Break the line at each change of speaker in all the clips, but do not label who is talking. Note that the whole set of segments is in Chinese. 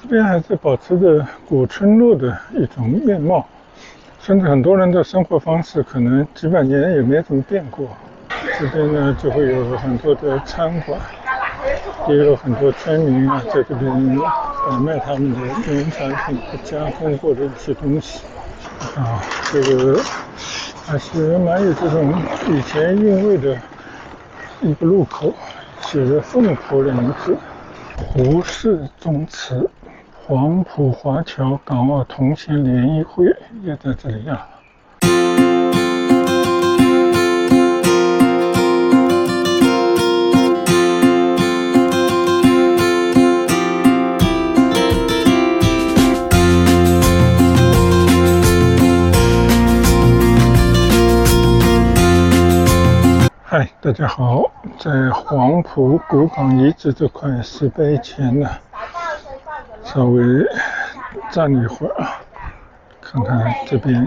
这边还是保持着古村落的一种面貌，甚至很多人的生活方式可能几百年也没怎么变过。这边呢就会有很多的餐馆，也有很多村民啊在这边摆卖他们的农产品和加工过的一些东西。这个还是蛮有这种以前韵味的一个路口，写着凤浦两个字，胡氏宗祠。黄埔华侨港澳同乡联谊会也在这里啊。嗨，大家好，在黄埔古港遗址这块石碑前呢，稍微站一会儿啊，看看这边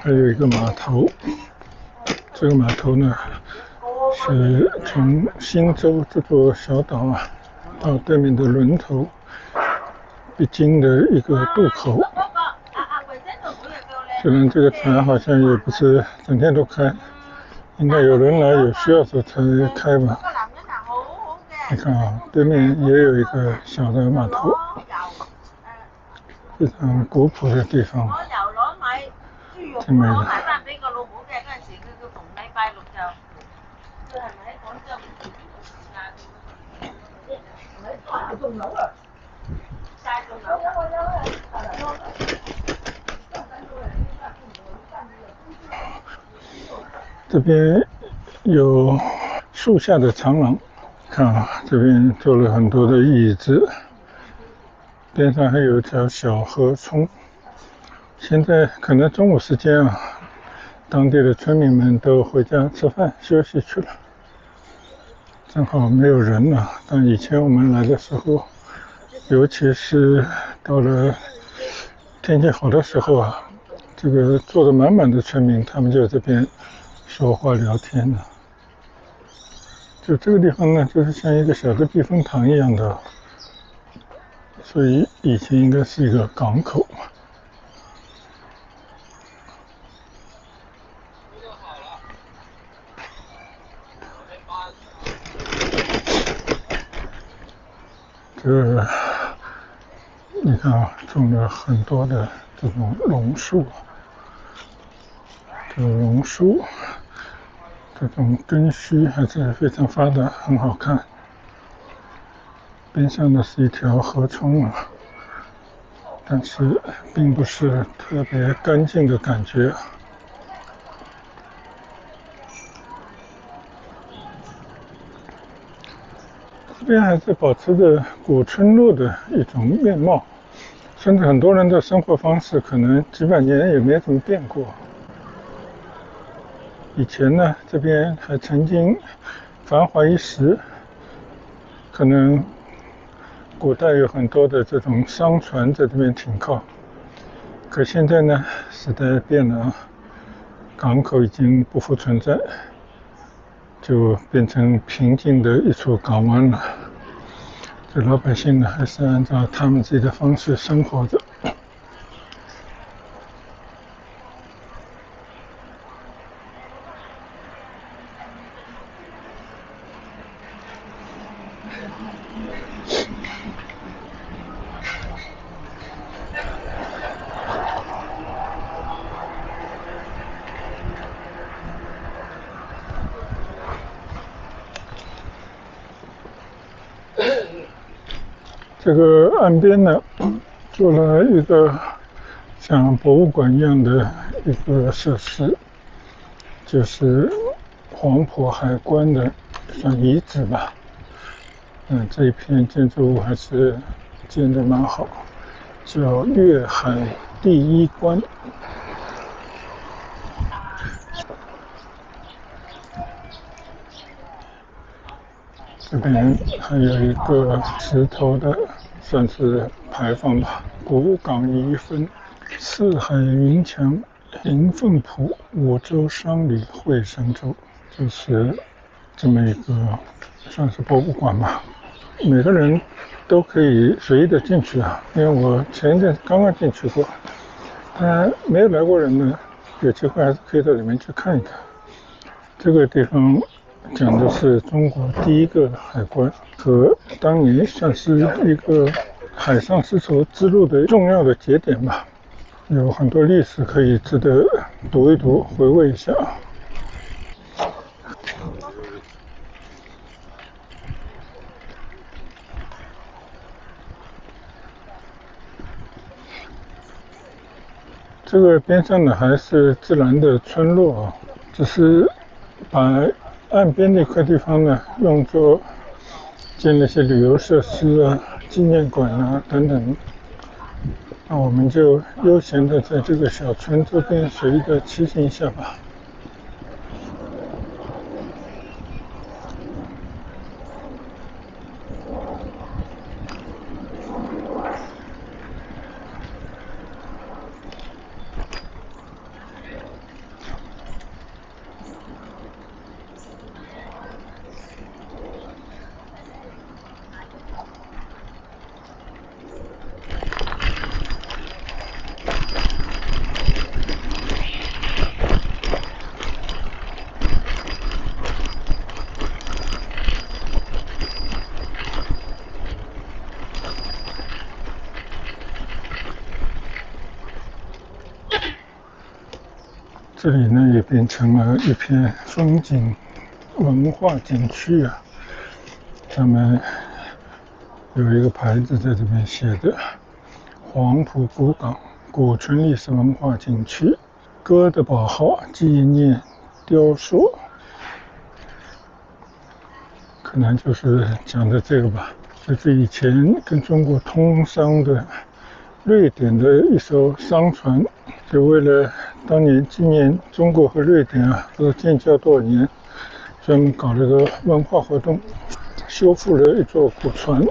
还有一个码头。这个码头呢，是从新洲这座小岛啊到对面的轮头必经的一个渡口。虽然这个船好像也不是整天都开，应该有人来有需要时才开吧。你看啊，对面也有一个小的码头，非常古朴的地方，挺美的。这边有树下的长廊，看啊，这边做了很多的椅子，边上还有一条小河冲。现在可能中午时间啊，当地的村民们都回家吃饭休息去了，正好没有人了。但以前我们来的时候，尤其是到了天气好的时候啊，这个坐得满满的村民，他们就在这边说话聊天呢。就这个地方呢，就是像一个小的避风塘一样的，所以以前应该是一个港口。这你看啊，种了很多的这种榕树，这个榕树这种根须还是非常发达，很好看。边上呢是一条河冲啊，但是并不是特别干净的感觉。这边还是保持着古村落的一种面貌，甚至很多人的生活方式可能几百年也没怎么变过。以前呢，这边还曾经繁华一时，可能古代有很多的这种商船在这边停靠。可现在呢，时代变了啊，港口已经不复存在，就变成平静的一处港湾了。这老百姓呢，还是按照他们自己的方式生活着。这个岸边呢，做了一个像博物馆一样的一个设施，就是黄埔海关的算遗址吧。这一片建筑物还是建得蛮好，叫粤海第一关。这边还有一个石头的，算是牌坊吧。古港遗分，四海云墙，临凤浦，五洲商旅会神州，就是这么一个算是博物馆吧。每个人都可以随意的进去啊，因为我前一阵刚刚进去过，没有来过人呢，有机会还是可以到里面去看一看。这个地方讲的是中国第一个海关，和当年算是一个海上丝绸之路的重要的节点吧，有很多历史可以值得读一读、回味一下。这个边上呢还是自然的村落啊，只是把岸边那块地方呢用作建了些旅游设施啊、纪念馆啊等等。那我们就悠闲的在这个小村周边随意的骑行一下吧。这里呢也变成了一片风景文化景区啊，上面有一个牌子在这边写的黄埔古港古村历史文化景区哥德堡号纪念雕塑，可能就是讲的这个吧。这是以前跟中国通商的瑞典的一艘商船，就为了当年纪念中国和瑞典都建交多少年，专门搞了个文化活动，修复了一座古船。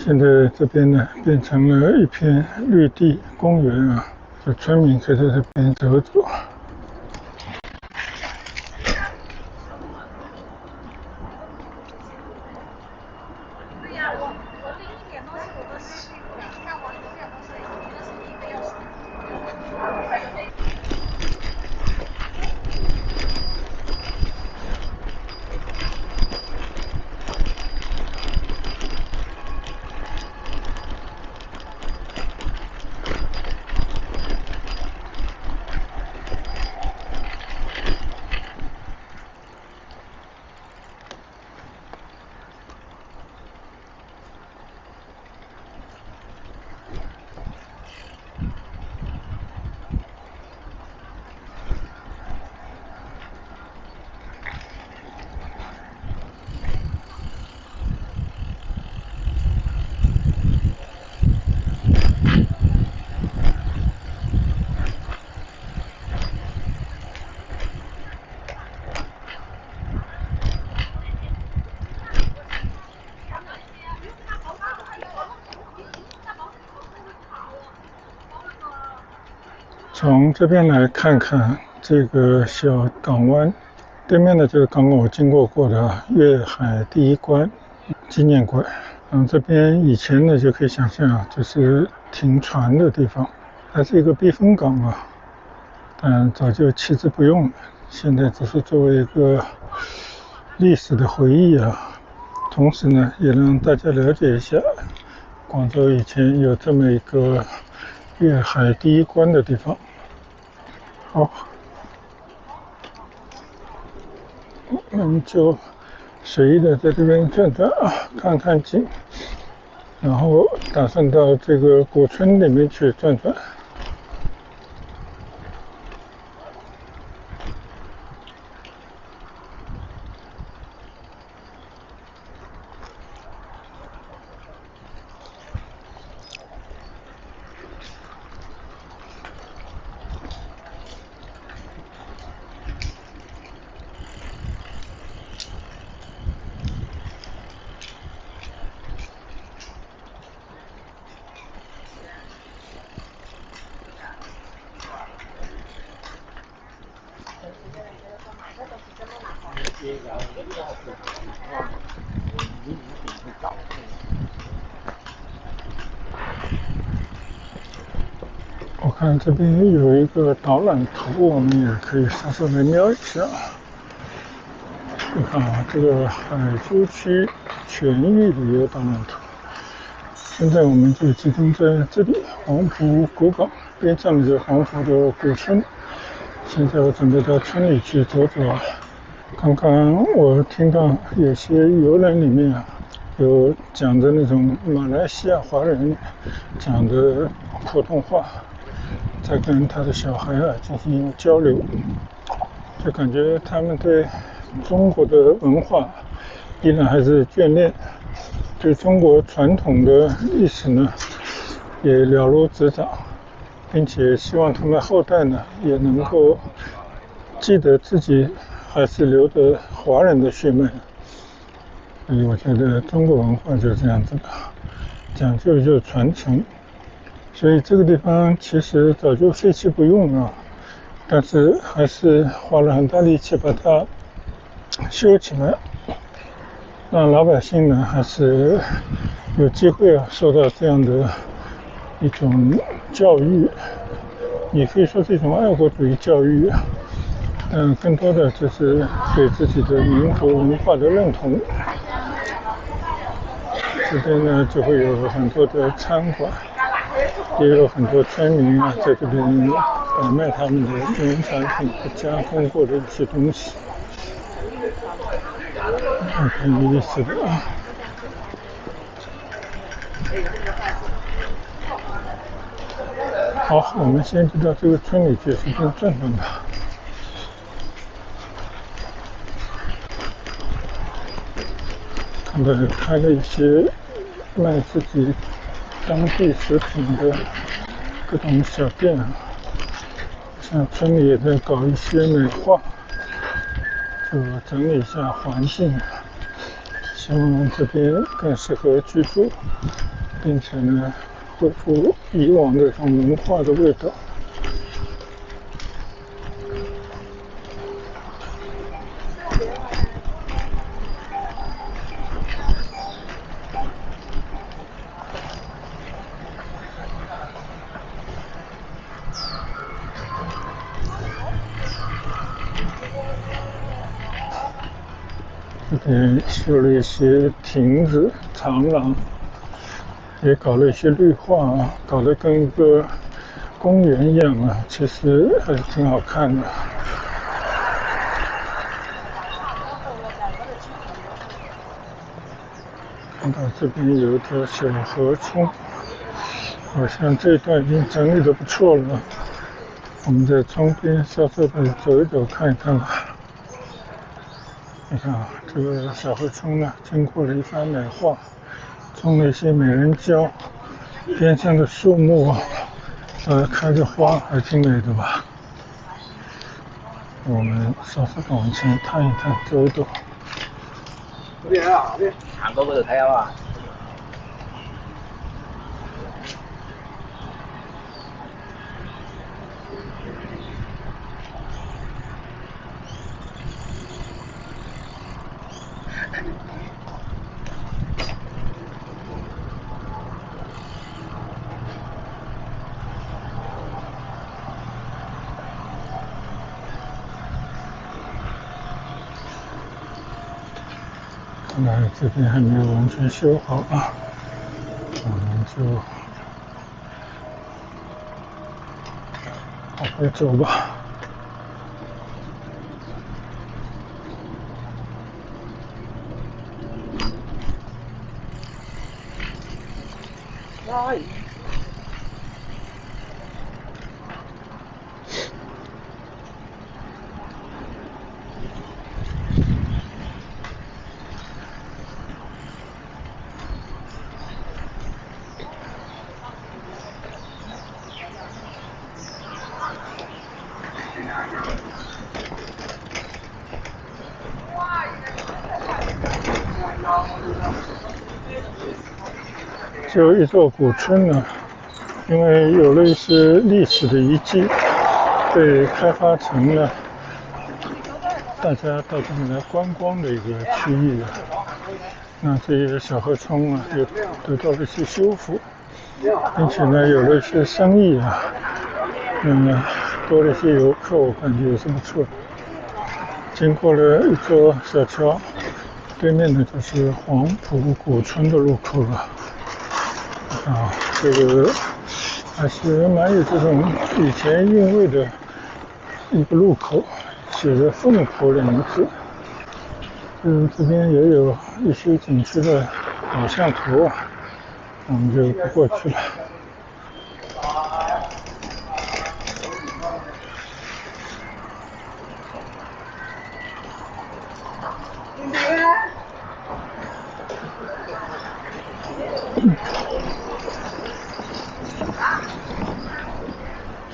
现在这边呢变成了一片绿地公园啊，就村民可以在这边走走。从这边来看看这个小港湾对面的这个刚刚我经过过的粤海第一关纪念馆。这边以前呢就可以想象就是停船的地方，它是一个避风港啊，但早就弃之不用了，现在只是作为一个历史的回忆啊，同时呢也让大家了解一下广州以前有这么一个粤海第一关的地方。好，我们就随意的在这边转转啊，看看景，然后打算到这个古村里面去转转。我看这边有一个导览图，我们也可以上上来瞄一下。你看啊，这个海珠区全域旅游导览图。现在我们就集中在这里，黄埔古港边上有黄埔的古村。现在我准备到村里去走走。刚刚我听到有些游人里面有讲的那种马来西亚华人讲的普通话，在跟他的小孩进行交流，就感觉他们对中国的文化依然还是眷恋，对中国传统的历史呢也了如指掌，并且希望他们后代呢也能够记得自己还是留着华人的血脉。所以我觉得中国文化就这样子的，讲究就是传承。所以这个地方其实早就废弃不用了，但是还是花了很大力气把它修起来，让老百姓呢还是有机会受到这样的一种教育。你可以说是一种爱国主义教育，但更多的就是对自己的民族文化的认同。这边呢就会有很多的餐馆，也有很多村民在这边摆卖他们的农产品和加工过的一些东西，很有意思的啊。好，我们先就到这个村里去随便转转吧。看到开了一些卖自己当地食品的各种小店，像村里也在搞一些美化，就整理一下环境，希望这边更适合居住，并且呢恢复以往的这种文化的味道。这边修了一些亭子、长廊，也搞了一些绿化，搞得跟一个公园一样其实还是挺好看的。看到这边有一条小河冲，好像这一段已经整理得不错了。我们在窗边稍稍的走一走，看一看吧。你看这个小河冲呢，经过了一番美化，种了一些美人蕉，边上的树木开着花，还挺美的吧。我们稍稍往前探一探，走一走。
韩国的太阳啊！
看来这边还没有完全修好啊，我们就往回走吧。就一座古村呢，因为有了一些历史的遗迹，被开发成了大家到这里来观光的一个区域啊。那这些小河村啊，也得到了一些修复，并且呢，有了一些生意啊，多了一些游客，我感觉也是不错的。经过了一座小桥，对面呢就是黄埔古村的入口了。这个还是蛮有这种以前韵味的一个路口，写着凤坡两个字。这边也有一些景区的导向图啊，我们就不过去了。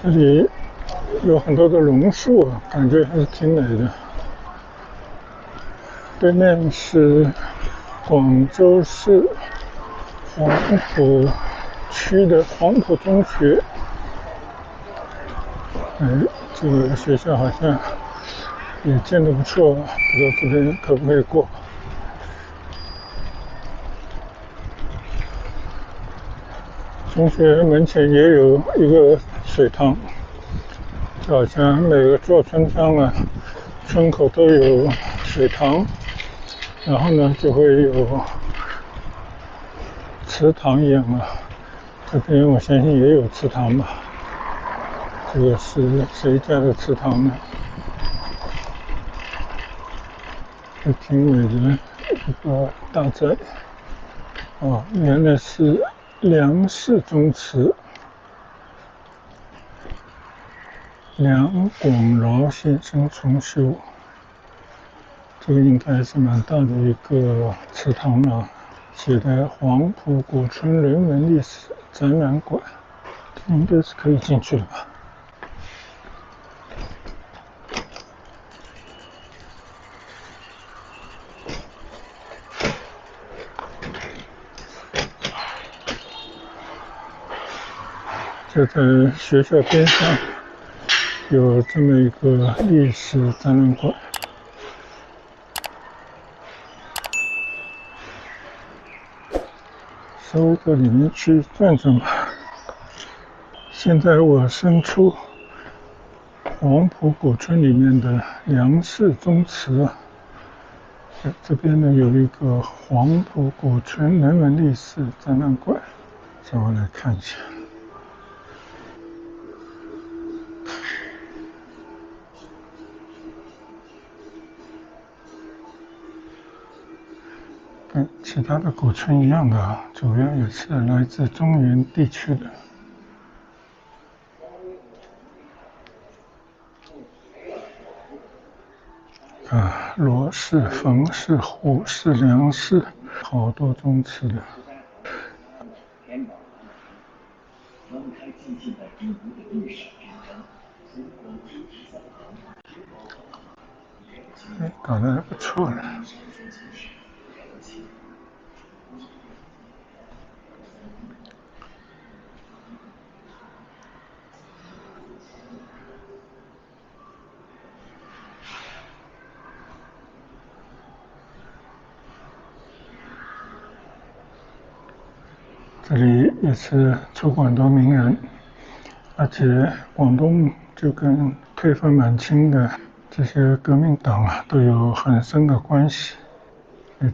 这里有很多的榕树啊，感觉还是挺美的。对面是广州市黄埔区的黄埔中学。这个学校好像也建得不错，不知道这边可不可以过。中学门前也有一个水塘，就好像每个做村庄啊，村口都有水塘，然后呢就会有池塘一样啊。这边我相信也有池塘吧。这个是谁家的池塘呢？还挺美的一个大宅。原来是梁氏宗祠，梁广饶先生重修。这个应该是蛮大的一个祠堂了，写的黄埔古村人文历史展览馆，应该是可以进去的吧。就在学校边上有这么一个历史展览馆，稍微到里面去转转吧。现在我身处黄埔古村里面的梁氏宗祠，这边呢有一个黄埔古村人文历史展览馆，让我来看一下。跟其他的古村一样的，主要也是来自中原地区的。罗氏、冯氏、胡氏、梁氏，好多宗祠的。搞得还不错呢。这里也是出过很多名人，而且广东就跟推翻满清的这些革命党啊都有很深的关系。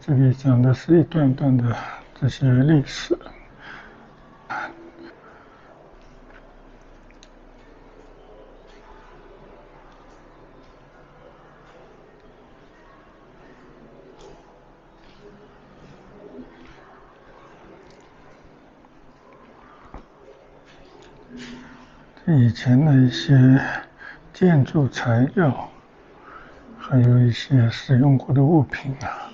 这里讲的是一段段的这些历史。以前的一些建筑材料，还有一些使用过的物品啊。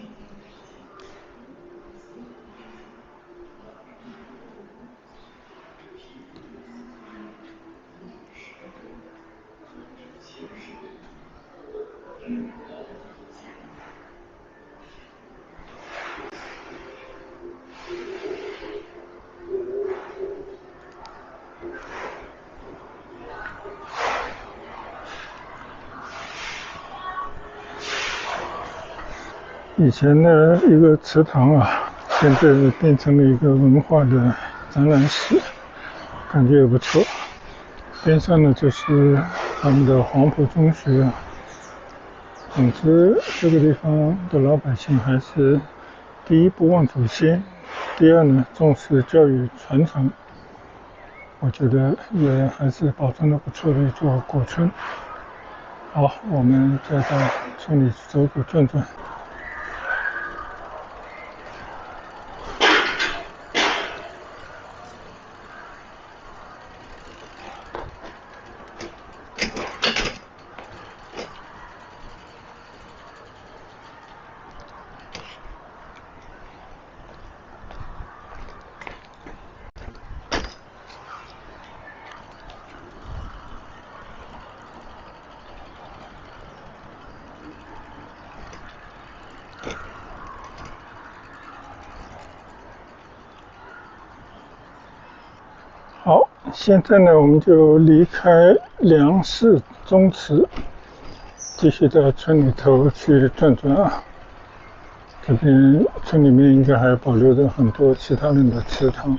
以前的一个祠堂啊，现在变成了一个文化的展览室，感觉也不错。边上呢就是他们的黄埔中学。总之，这个地方的老百姓还是第一不忘祖先，第二呢重视教育传承。我觉得也还是保存的不错的一座古村。好，我们再到村里走走转转。好，现在呢，我们就离开梁氏宗祠，继续到村里头去转转啊。这边村里面应该还保留着很多其他人的祠堂，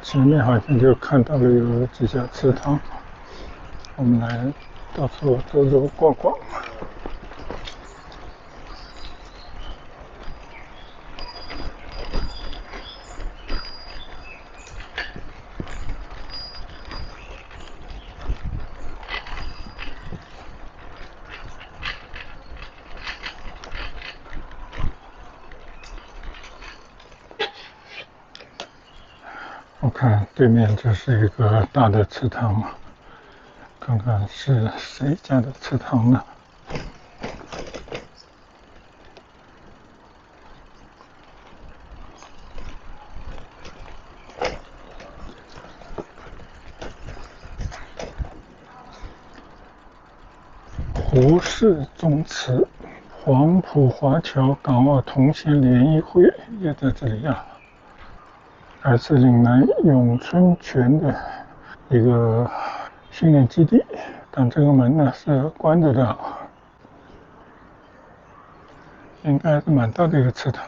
前面好像就看到了有几家祠堂，我们来到处走走逛逛。我看对面就是一个大的祠堂，看看是谁家的祠堂呢？胡氏宗祠，黄埔华侨港澳同乡联谊会也在这里啊，还是岭南永春泉的一个训练基地，但这个门呢是关着的，应该是蛮大的一个祠堂。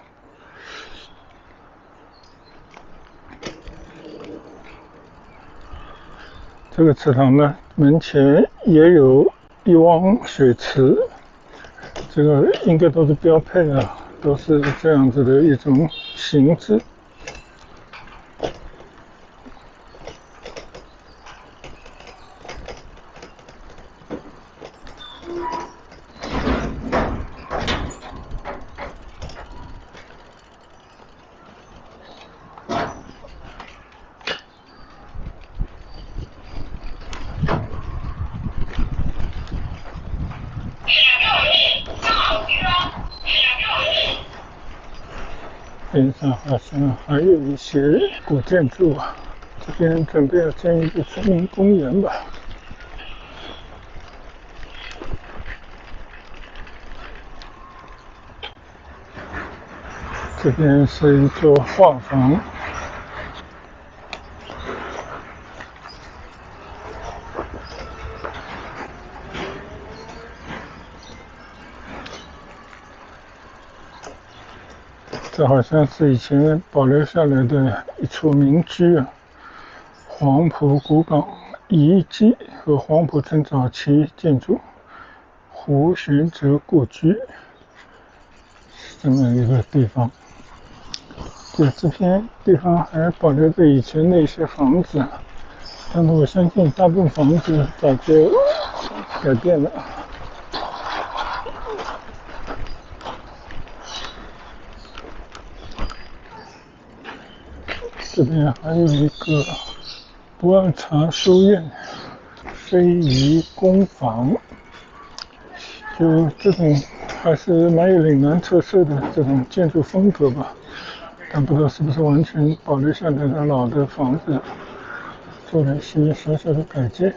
这个祠堂呢，门前也有一汪水池，这个应该都是标配啊，都是这样子的一种形制。边上好像还有一些古建筑啊，这边准备要建一个村民公园吧。这边是一座画房，这好像是以前保留下来的一处民居啊，黄埔古港遗迹和黄埔村早期建筑，胡玄泽故居，这么一个地方。对，这片地方还保留着以前的一些房子，但是我相信大部分房子早就改变了。这边还有一个不二茶书院、非遗工坊，就这种还是蛮有岭南特色的这种建筑风格吧，但不知道是不是完全保留下来的老的房子，做了一些小小的改建。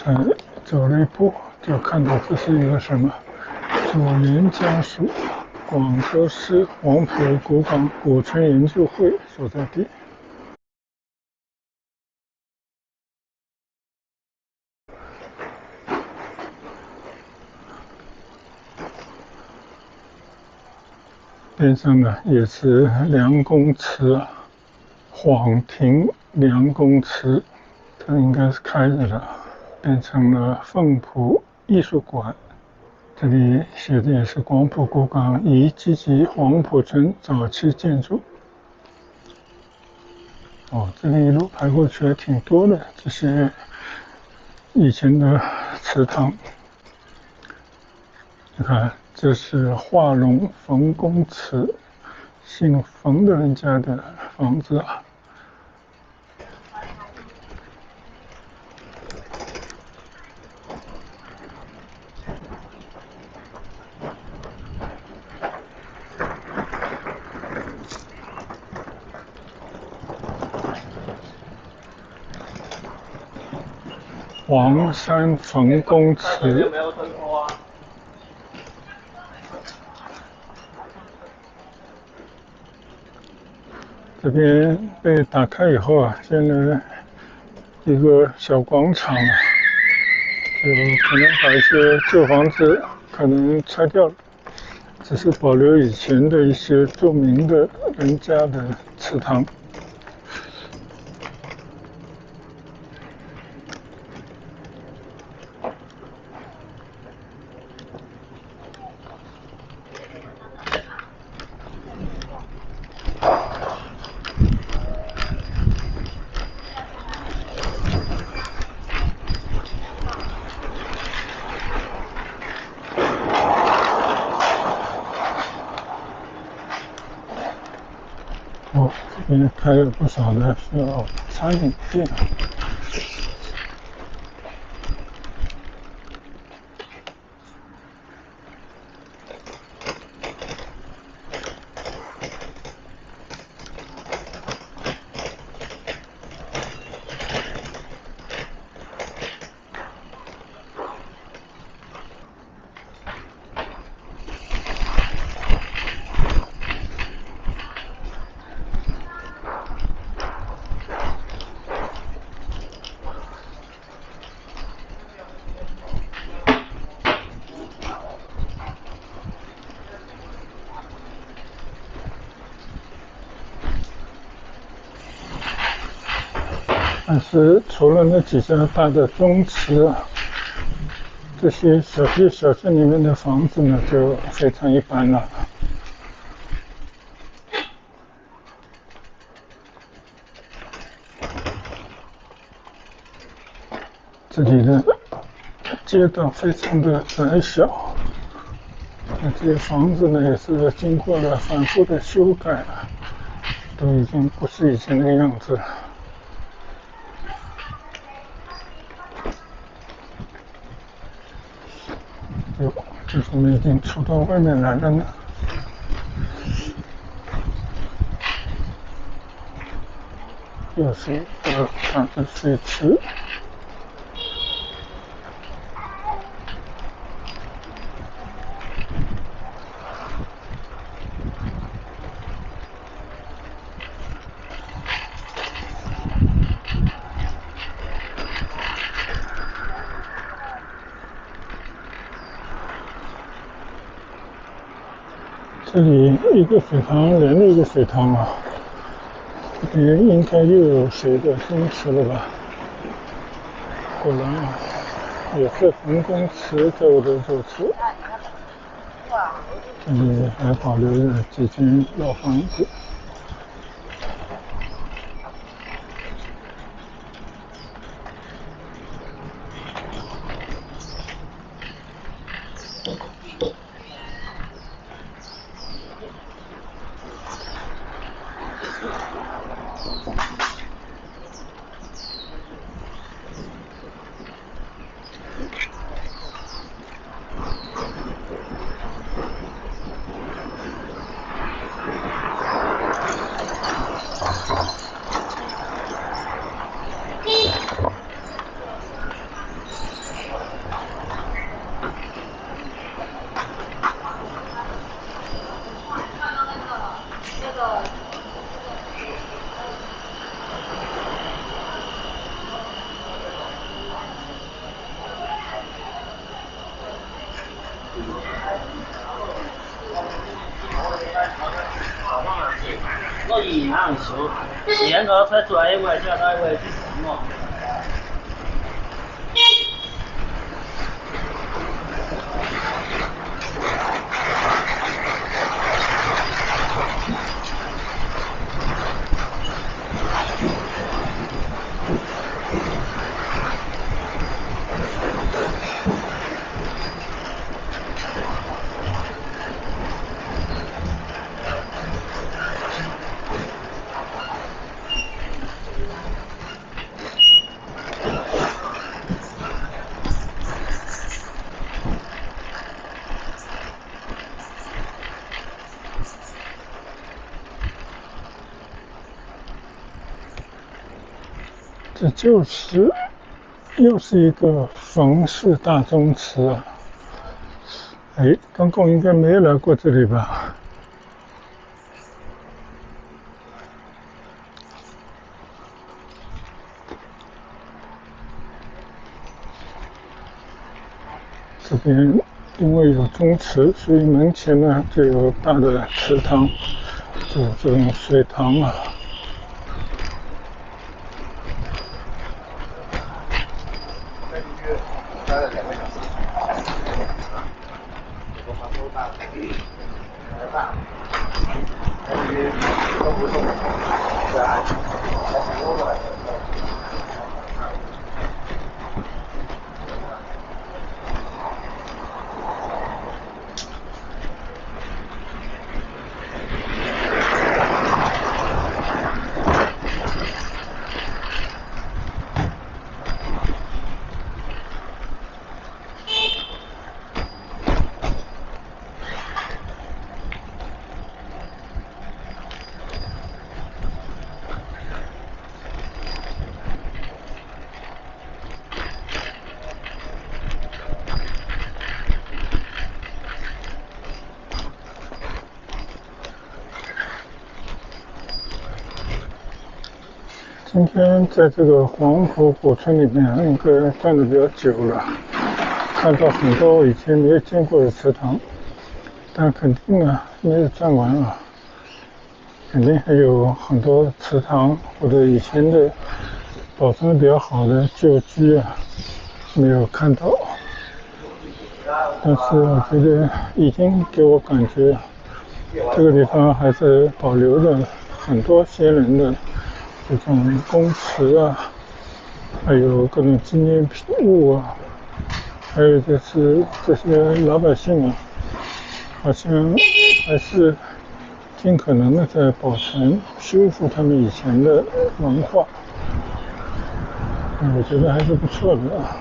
才走了一步，就看到这是一个什么左岩家属广州市黄埔古港古村研究会所在地。边上呢也是梁公祠，晃亭梁公祠，它应该是开着的，变成了凤浦艺术馆。这里写的也是广埔古港遗迹及黄埔村早期建筑。这里一路排过去还挺多的，这些以前的祠堂。你看，这是化龙冯公祠，姓冯的人家的房子啊。黄山冯公祠。这边被打开以后啊，现在一个小广场啊，就可能把一些旧房子可能拆掉了，只是保留以前的一些著名的人家的祠堂。这边开了不少的小餐饮店。但是除了那几家大的宗祠，这些小街小巷里面的房子呢，就非常一般了。这里的街道非常的窄小，那这些房子呢，也是经过了反复的修改，都已经不是以前那个样子了。这怎么已经出到外面来了呢？又是一个大的水池。这里一个水塘连着一个水塘啊，这边应该又有谁的宗祠了吧？果然啊，也是冯公祠在我的左侧。这里还保留着几间老房子。
可以那样修，现在才拽回去，拽回去什么？
这就是又是一个冯氏大宗祠啊！哎，刚刚应该没来过这里吧？这边因为有宗祠，所以门前呢就有大的祠堂，就这种水塘啊。今天在这个黄埔古村里面，应该转的比较久了，看到很多以前没有见过的祠堂，但肯定啊没有转完啊，肯定还有很多祠堂或者以前的保存的比较好的旧居啊没有看到，但是我觉得已经给我感觉这个地方还是保留着很多先人的这种公祠啊，还有各种纪念品物啊，还有就是这些老百姓啊，好像还是尽可能的在保存、修复他们以前的文化，我觉得还是不错的啊。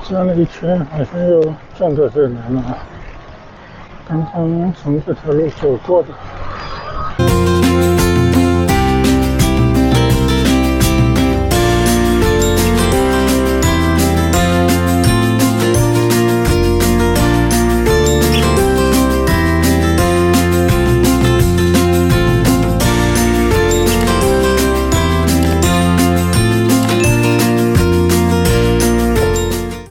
转了一圈，好像又转到这里来了。刚刚从这条路走过的。